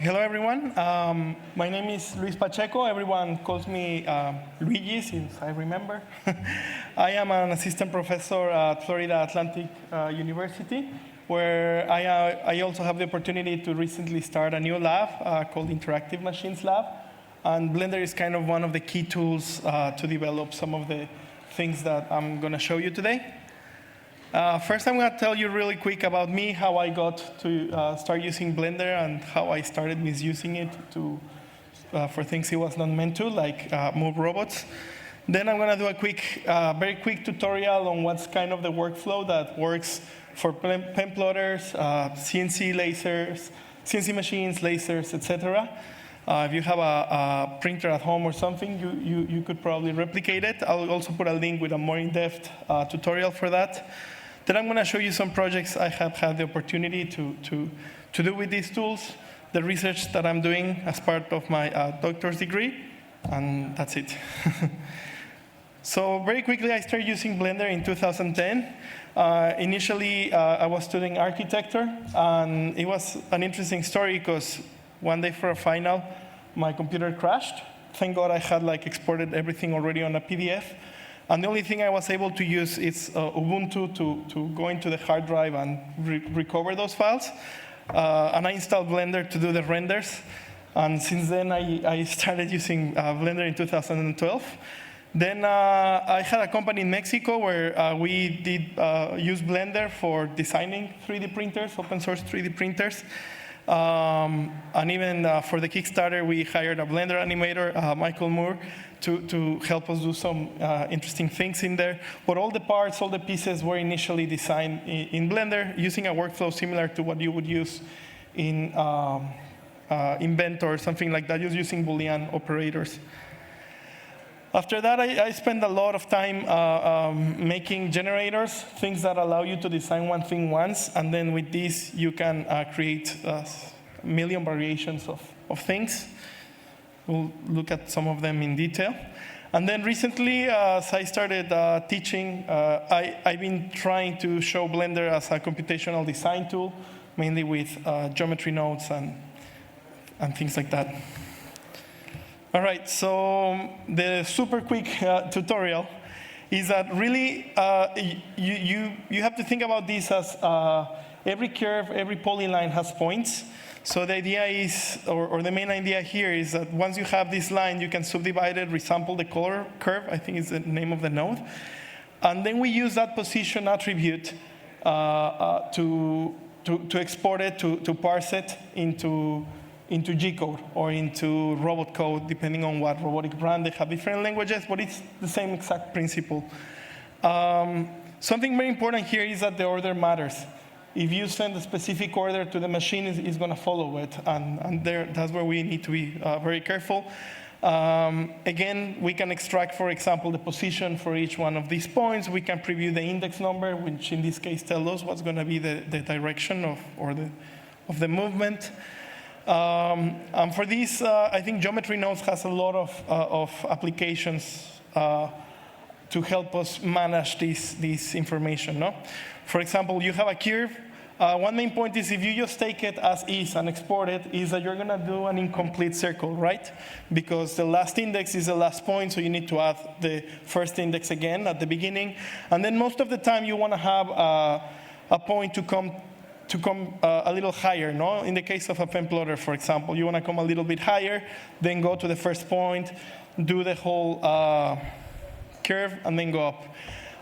Hello, everyone. My name is Luis Pacheco. Everyone calls me Luigi, since I remember. I am an assistant professor at Florida Atlantic University, where I also have the opportunity to recently start a new lab called Interactive Machines Lab. And Blender is kind of one of the key tools to develop some of the things that I'm going to show you today. First, I'm going to tell you really quick about me, how I got to start using Blender and how I started misusing it for things it was not meant to, like move robots. Then I'm going to do a very quick tutorial on what's kind of the workflow that works for pen plotters, CNC lasers, CNC machines, lasers, etc. If you have a printer at home or something, you could probably replicate it. I'll also put a link with a more in-depth tutorial for that. Then I'm going to show you some projects I have had the opportunity to do with these tools, the research that I'm doing as part of my doctor's degree, and that's it. So very quickly, I started using Blender in 2010. Initially, I was studying architecture, and it was an interesting story because one day for a final, my computer crashed. Thank God I had exported everything already on a PDF. And the only thing I was able to use is Ubuntu to go into the hard drive and recover those files. And I installed Blender to do the renders. And since then, I started using Blender in 2012. Then I had a company in Mexico where we did use Blender for designing 3D printers, open source 3D printers. And even for the Kickstarter, we hired a Blender animator, Michael Moore, to help us do some interesting things in there. But all the parts, all the pieces were initially designed in Blender using a workflow similar to what you would use in Inventor or something like that, just using Boolean operators. After that, I spent a lot of time making generators, things that allow you to design one thing once, and then with this, you can create a million variations of things. We'll look at some of them in detail. And then recently, as I started teaching, I've been trying to show Blender as a computational design tool, mainly with geometry nodes and things like that. All right, so the super quick tutorial is that really you have to think about this as every curve, every polyline has points. So the idea is, or the main idea here is that once you have this line, you can subdivide it, resample the color curve, I think is the name of the node. And then we use that position attribute to export it, to parse it into G-code or into robot code, depending on what robotic brand. They have different languages, but it's the same exact principle. Something very important here is that the order matters. If you send a specific order to the machine, it's going to follow it, and that's where we need to be very careful. Again, we can extract, for example, the position for each one of these points. We can preview the index number, which in this case tells us what's going to be the direction of the movement. And for this, I think geometry nodes has a lot of applications to help us manage this information. No? For example, you have a curve. One main point is if you just take it as is and export it, is that you're going to do an incomplete circle, right? Because the last index is the last point, so you need to add the first index again at the beginning. And then most of the time, you want to have a point to come a little higher, no? In the case of a pen plotter, for example, you want to come a little bit higher, then go to the first point, do the whole curve, and then go up.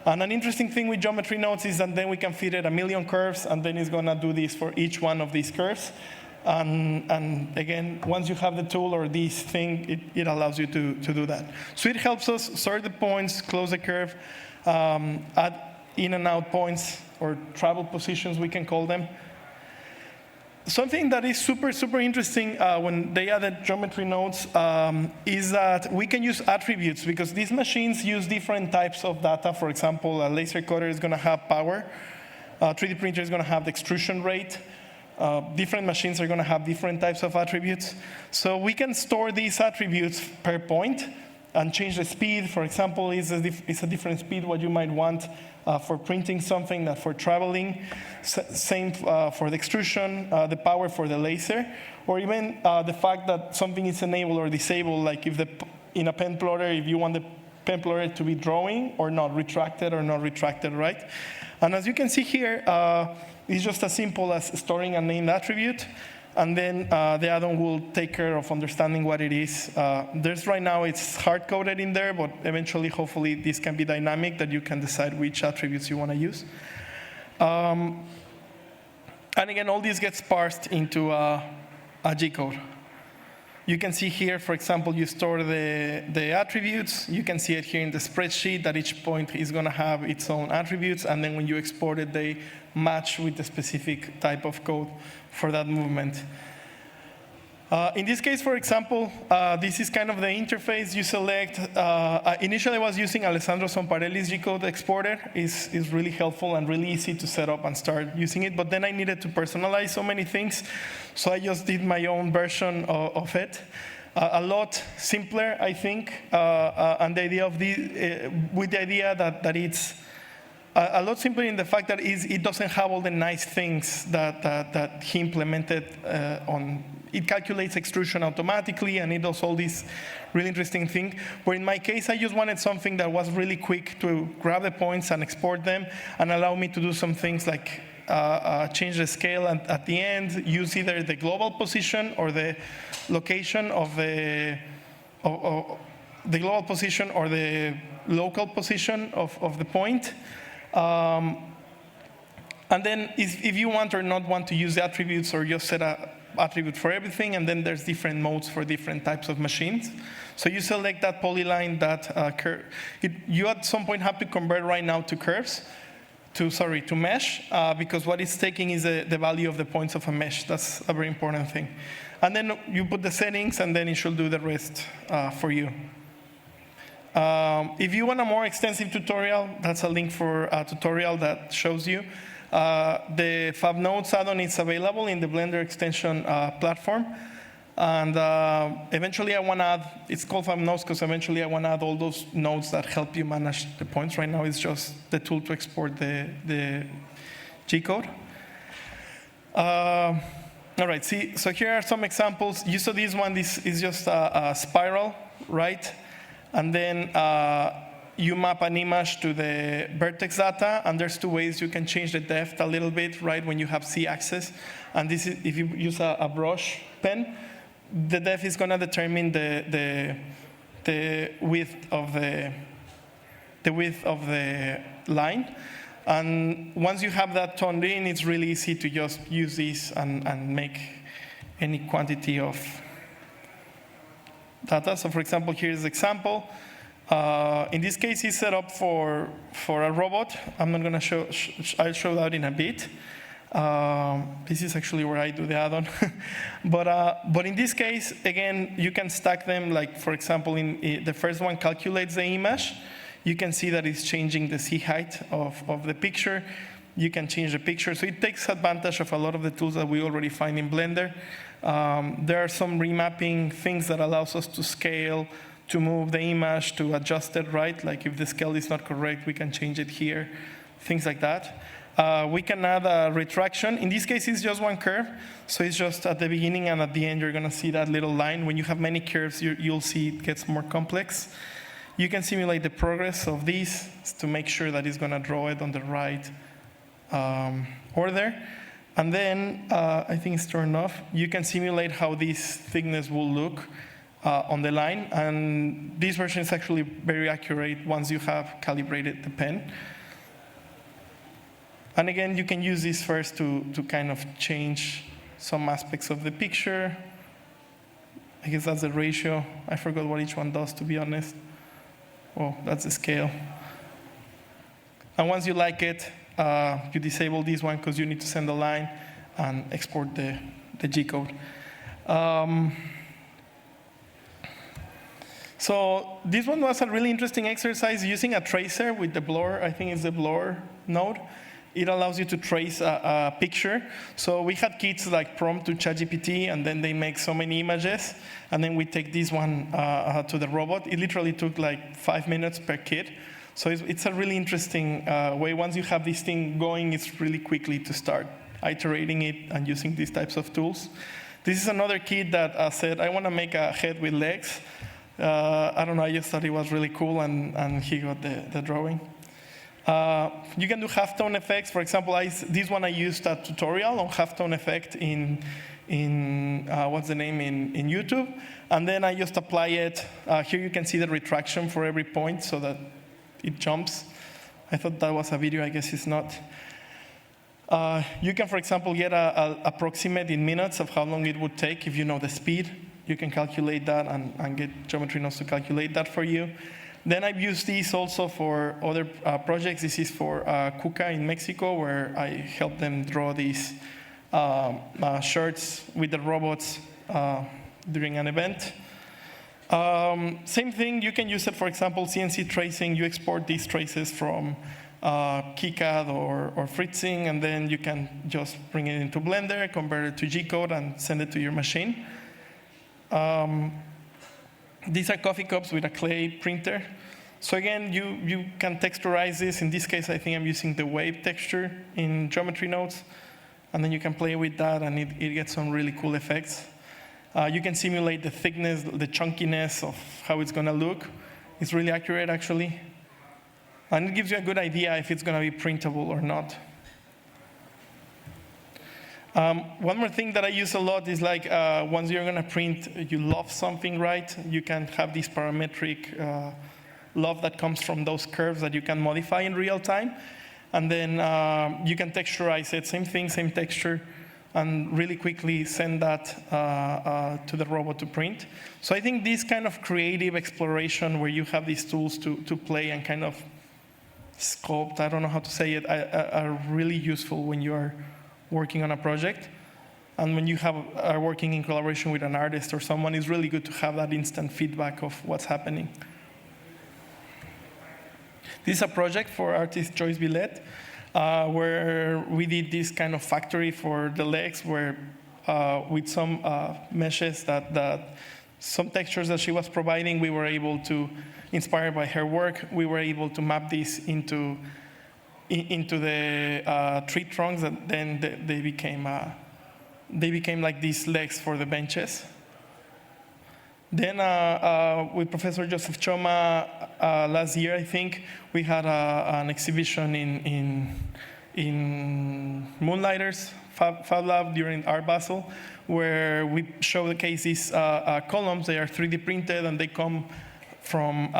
And an interesting thing with geometry nodes is that then we can feed it a million curves, and then it's going to do this for each one of these curves. And again, once you have the tool or this thing, it allows you to do that. So it helps us sort the points, close the curve, add in and out points, or travel positions, we can call them. Something that is super, super interesting when they added geometry nodes is that we can use attributes, because these machines use different types of data. For example, a laser cutter is going to have power. A 3D printer is going to have the extrusion rate. Different machines are going to have different types of attributes. So we can store these attributes per point and change the speed. For example, it's a different speed what you might want for printing something than for traveling. Same for the extrusion, the power for the laser, or even the fact that something is enabled or disabled, like if in a pen plotter, if you want the pen plotter to be drawing or not, retracted or not retracted, right? And as you can see here, it's just as simple as storing a named attribute, and then the add-on will take care of understanding what it is. There's right now, it's hard-coded in there, but eventually, hopefully, this can be dynamic, that you can decide which attributes you want to use. And again, all this gets parsed into a G-code. You can see here, for example, you store the attributes. You can see it here in the spreadsheet that each point is going to have its own attributes, and then when you export it, they match with the specific type of code for that movement. In this case, for example, this is kind of the interface you select. Initially, I was using Alessandro Somparelli's G-code exporter. It's really helpful and really easy to set up and start using it. But then I needed to personalize so many things, so I just did my own version of it. A lot simpler, I think, and the idea of with the idea that it's a lot simpler in the fact that it doesn't have all the nice things that he implemented on. It calculates extrusion automatically, and it does all these really interesting things. But in my case, I just wanted something that was really quick to grab the points and export them, and allow me to do some things like change the scale, and at the end, use either the global position or the location of the global position or the local position of the point. And then if you want or not want to use the attributes, or just set a attribute for everything, and then there's different modes for different types of machines. So you select that polyline, that curve. You at some point have to convert right now to curves, to mesh, because what it's taking is the value of the points of a mesh. That's a very important thing. And then you put the settings, and then it should do the rest for you. If you want a more extensive tutorial, that's a link for a tutorial that shows you. The FabNodes add-on is available in the Blender extension platform. And eventually I want to add, it's called FabNodes because eventually I want to add all those nodes that help you manage the points. Right now it's just the tool to export the G-code. All right, so here are some examples. You saw this one, this is just a spiral, right? And then you map an image to the vertex data, and there's two ways you can change the depth a little bit, right, when you have Z-axis. And this is, if you use a brush pen, the depth is going to determine the width of the line. And once you have that turned in, it's really easy to just use this and make any quantity of data. So for example, here's the example. In this case, it's set up for a robot. I'm not going to show, I'll show that in a bit. This is actually where I do the add-on. But in this case, again, you can stack them. Like, for example, in the first one calculates the image. You can see that it's changing the Z height of the picture. You can change the picture. So it takes advantage of a lot of the tools that we already find in Blender. There are some remapping things that allows us to scale, to move the image, to adjust it, right? Like if the scale is not correct, we can change it here, things like that. We can add a retraction. In this case, it's just one curve. So it's just at the beginning and at the end, you're going to see that little line. When you have many curves, you'll see it gets more complex. You can simulate the progress of these to make sure that it's going to draw it on the right order. And then, I think it's turned off. You can simulate how this thickness will look on the line. And this version is actually very accurate once you have calibrated the pen. And again, you can use this first to kind of change some aspects of the picture. I guess that's the ratio. I forgot what each one does, to be honest. Oh, that's the scale. And once you like it, you disable this one because you need to send a line and export the G-code. So this one was a really interesting exercise using a tracer with the blur. I think it's the blur node. it allows you to trace a picture. So we had kids like prompt to ChatGPT, and then they make so many images, and then we take this one to the robot. It literally took like 5 minutes per kid. So it's a really interesting way. Once you have this thing going, it's really quickly to start iterating it and using these types of tools. This is another kid that said, I want to make a head with legs. I don't know, I just thought it was really cool, and he got the drawing. You can do halftone effects. For example, this one I used a tutorial on halftone effect in what's the name, in YouTube. And then I just apply it. Here you can see the retraction for every point so that it jumps. I thought that was a video, I guess it's not. You can, for example, get a approximate in minutes of how long it would take if you know the speed. You can calculate that and get Geometry Nodes to calculate that for you. Then I've used these also for other projects. This is for Kuka in Mexico, where I helped them draw these shirts with the robots during an event. Same thing, you can use it, for example, CNC tracing. You export these traces from KiCad or Fritzing, and then you can just bring it into Blender, convert it to G-code, and send it to your machine. These are coffee cups with a clay printer. So again, you can texturize this. In this case, I think I'm using the wave texture in Geometry Nodes. And then you can play with that, and it gets some really cool effects. You can simulate the thickness, the chunkiness of how it's going to look. It's really accurate, actually. And it gives you a good idea if it's going to be printable or not. One more thing that I use a lot is like once you're going to print, you love something, right? You can have this parametric love that comes from those curves that you can modify in real time. And then you can texturize it, same thing, same texture, and really quickly send that to the robot to print. So I think this kind of creative exploration where you have these tools to play and kind of sculpt, I don't know how to say it, are really useful when you are working on a project. And when you are working in collaboration with an artist or someone, it's really good to have that instant feedback of what's happening. This is a project for artist Joyce Villette, where we did this kind of factory for the legs, where with some meshes that some textures that she was providing, we were able to, inspired by her work, we were able to map this into the tree trunks, and then they became like these legs for the benches. Then with Professor Joseph Choma last year, I think, we had an exhibition in Moonlighters Fab Lab during Art Basel, where we showcase these columns. They are 3D printed, and they come from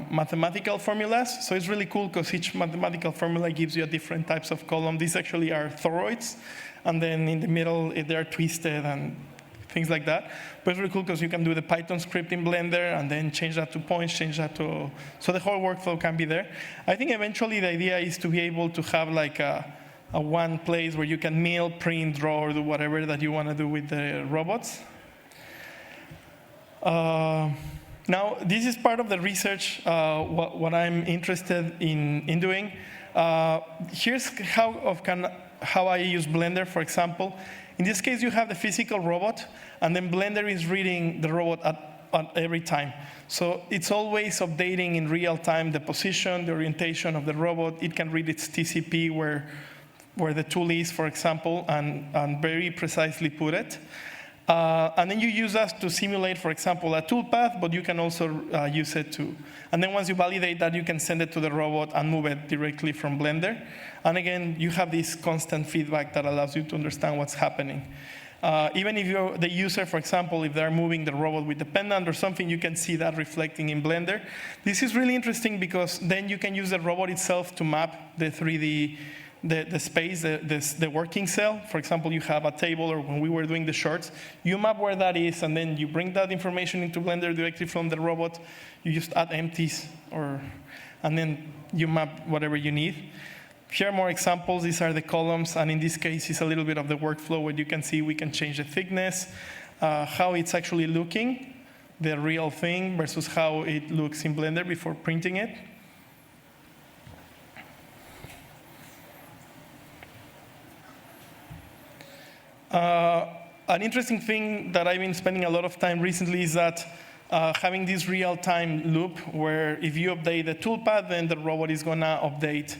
mathematical formulas. So it's really cool because each mathematical formula gives you a different types of column. These actually are toroids, and then in the middle they are twisted and things like that. But it's really cool because you can do the Python script in Blender and then change that to points, change that to, so the whole workflow can be there. I think eventually the idea is to be able to have like a one place where you can mill, print, draw, or do whatever that you want to do with the robots. Now, this is part of the research, what I'm interested in doing. Here's how I use Blender, for example. In this case, you have the physical robot, and then Blender is reading the robot at every time. So it's always updating in real time the position, the orientation of the robot. It can read its TCP where the tool is, for example, and very precisely put it. And then you use that to simulate, for example, a toolpath, but you can also use it to. And then once you validate that, you can send it to the robot and move it directly from Blender. And again, you have this constant feedback that allows you to understand what's happening. Even if you're the user, for example, if they're moving the robot with the pendant or something, you can see that reflecting in Blender. This is really interesting because then you can use the robot itself to map the 3D, the space, the working cell. For example, you have a table, or when we were doing the shorts, you map where that is, and then you bring that information into Blender directly from the robot. You just add empties, and then you map whatever you need. Here are more examples. These are the columns, and in this case, it's a little bit of the workflow where you can see we can change the thickness, how it's actually looking, the real thing versus how it looks in Blender before printing it. An interesting thing that I've been spending a lot of time recently is that having this real-time loop where if you update the toolpath, then the robot is going to update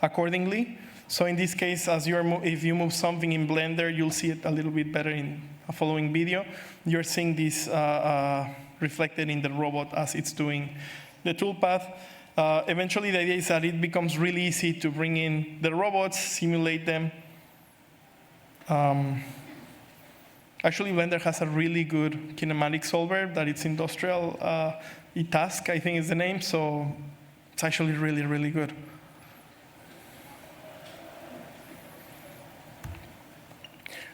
accordingly. So in this case, if you move something in Blender, you'll see it a little bit better in a following video. You're seeing this reflected in the robot as it's doing the toolpath. Eventually, the idea is that it becomes really easy to bring in the robots, simulate them. Actually, Blender has a really good kinematic solver that it's industrial. eTask, I think is the name, so it's actually really, really good.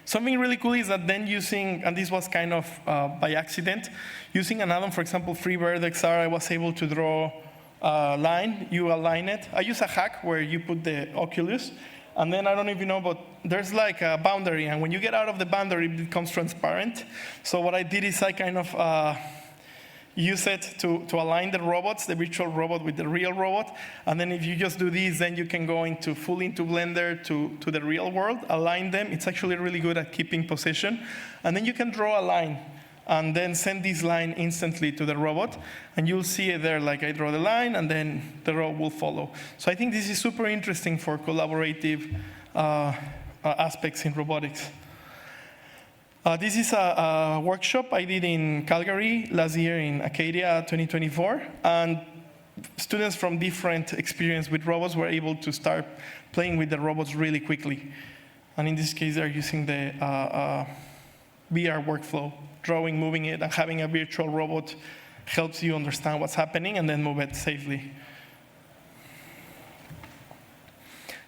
Something really cool is that then using, and this was kind of by accident, using an addon, for example, FreeVerdexR, I was able to draw a line, you align it. I use a hack where you put the Oculus, and then I don't know if you know, but there's like a boundary, and when you get out of the boundary, it becomes transparent. So what I did is I kind of use it to align the robots, the virtual robot with the real robot. And then if you just do this, then you can go fully into Blender to the real world, align them. It's actually really good at keeping position. And then you can draw a line and then send this line instantly to the robot. And you'll see it there, like I draw the line, and then the robot will follow. So I think this is super interesting for collaborative aspects in robotics. This is a workshop I did in Calgary last year in Acadia 2024. And students from different experience with robots were able to start playing with the robots really quickly. And in this case, they're using the VR workflow, drawing, moving it, and having a virtual robot helps you understand what's happening and then move it safely.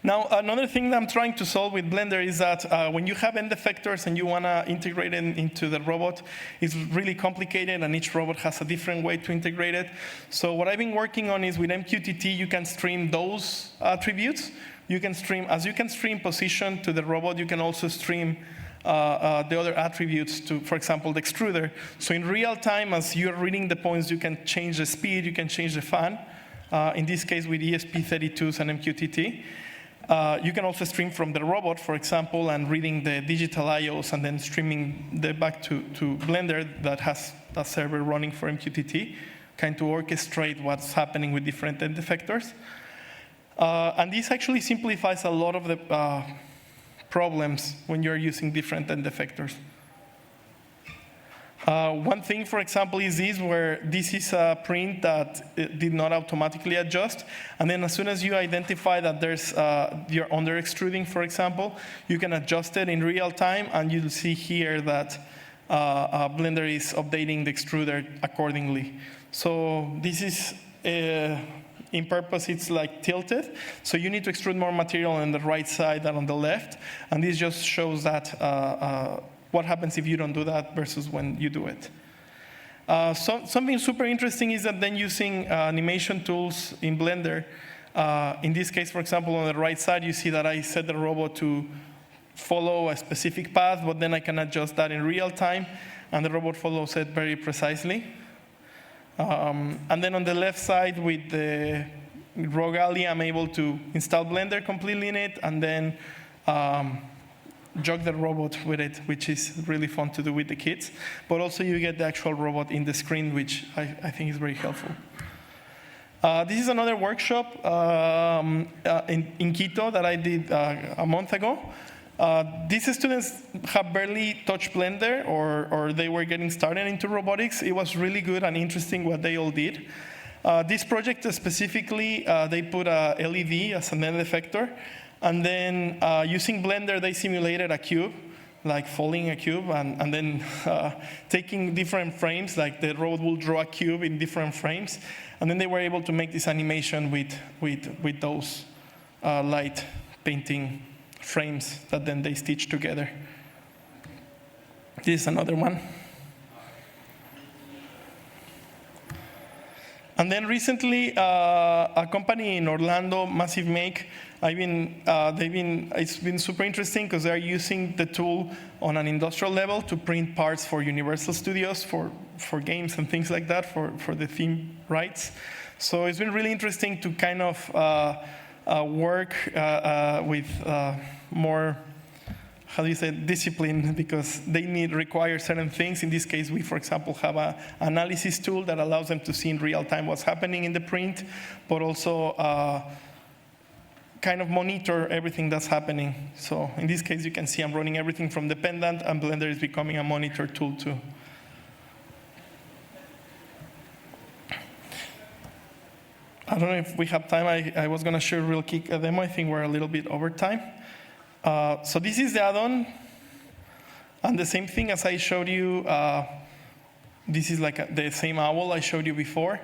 Now, another thing that I'm trying to solve with Blender is that when you have end effectors and you want to integrate it into the robot, it's really complicated, and each robot has a different way to integrate it. So what I've been working on is with MQTT, you can stream those attributes. You can stream, as you can stream position to the robot, you can also stream the other attributes to, for example, the extruder. So in real time, as you're reading the points, you can change the speed, you can change the fan. In this case, with ESP32s and MQTT. You can also stream from the robot, for example, and reading the digital IOs and then streaming back to Blender that has a server running for MQTT, kind of orchestrate what's happening with different end effectors. And this actually simplifies a lot of the problems when you're using different end effectors. One thing, for example, is this, where this is a print that did not automatically adjust. And then as soon as you identify that you're under extruding, for example, you can adjust it in real time, and you'll see here that Blender is updating the extruder accordingly. So this is, in purpose, it's like tilted. So you need to extrude more material on the right side than on the left. And this just shows that what happens if you don't do that versus when you do it. Something super interesting is that then using animation tools in Blender, in this case, for example, on the right side, you see that I set the robot to follow a specific path, but then I can adjust that in real time, and the robot follows it very precisely. And then on the left side with the Rogue Alley, I'm able to install Blender completely in it, and then jog the robot with it, which is really fun to do with the kids. But also you get the actual robot in the screen, which I think is very helpful. This is another workshop in Quito that I did a month ago. These students have barely touched Blender, or they were getting started into robotics. It was really good and interesting what they all did. This project specifically, they put a LED as an end effector. And then using Blender, they simulated a cube, like folding a cube, and then taking different frames, like the robot will draw a cube in different frames. And then they were able to make this animation with those light painting frames that then they stitch together. This is another one. And then recently, a company in Orlando, Massive Make, it's been super interesting because they're using the tool on an industrial level to print parts for Universal Studios, for games and things like that, for the theme rights. So it's been really interesting to kind of work with more how do you say, discipline, because they require certain things. In this case, we, for example, have an analysis tool that allows them to see in real time what's happening in the print, but also kind of monitor everything that's happening. So in this case, you can see I'm running everything from the pendant, and Blender is becoming a monitor tool too. I don't know if we have time. I was going to show real quick a demo. I think we're a little bit over time. So this is the add-on. And the same thing as I showed you, this is like the same owl I showed you before.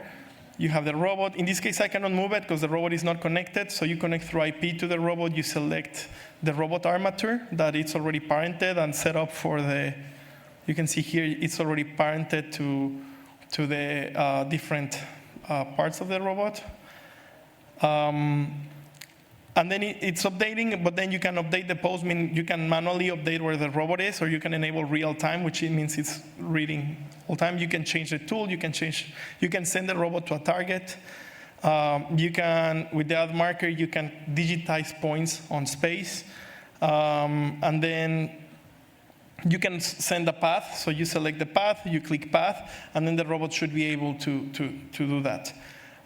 You have the robot. In this case, I cannot move it because the robot is not connected. So you connect through IP to the robot. You select the robot armature that it's already parented and set up for the, you can see here, it's already parented to the different parts of the robot. And then it's updating, but then you can update the pose. Mean you can manually update where the robot is, or you can enable real time, which means it's reading all time. You can change the tool. You can send the robot to a target. You can, with the add marker, you can digitize points on space, and then you can send a path. So you select the path, you click path, and then the robot should be able to do that.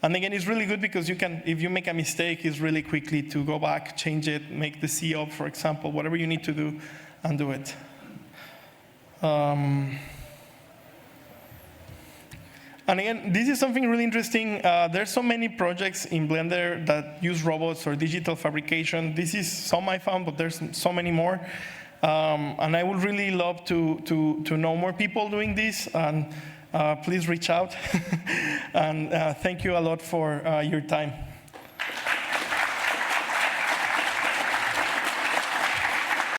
And again, it's really good because you can, if you make a mistake, it's really quickly to go back, change it, make the C up, for example, whatever you need to do, and do it. And again, this is something really interesting. There's so many projects in Blender that use robots or digital fabrication. This is some I found, but there's so many more. And I would really love to know more people doing this. And please reach out. And thank you a lot for your time.